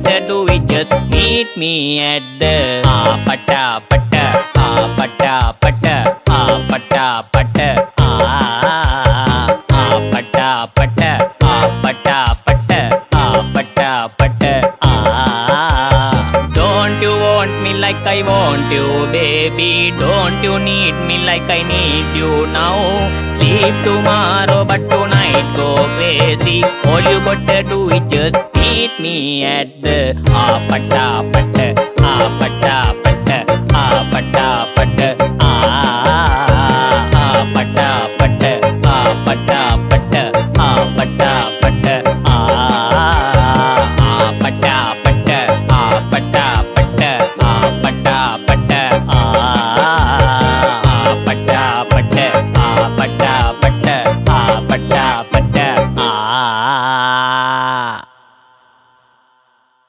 gotta do it, just meet me at the pata pata pata pata pata pata pata pata pata pata pata pata Don't you want me like I want you, baby? Don't you need me like I need you now? Sleep tomorrow, but tonight go crazy. All you gotta do is just meet me at the pata pata pata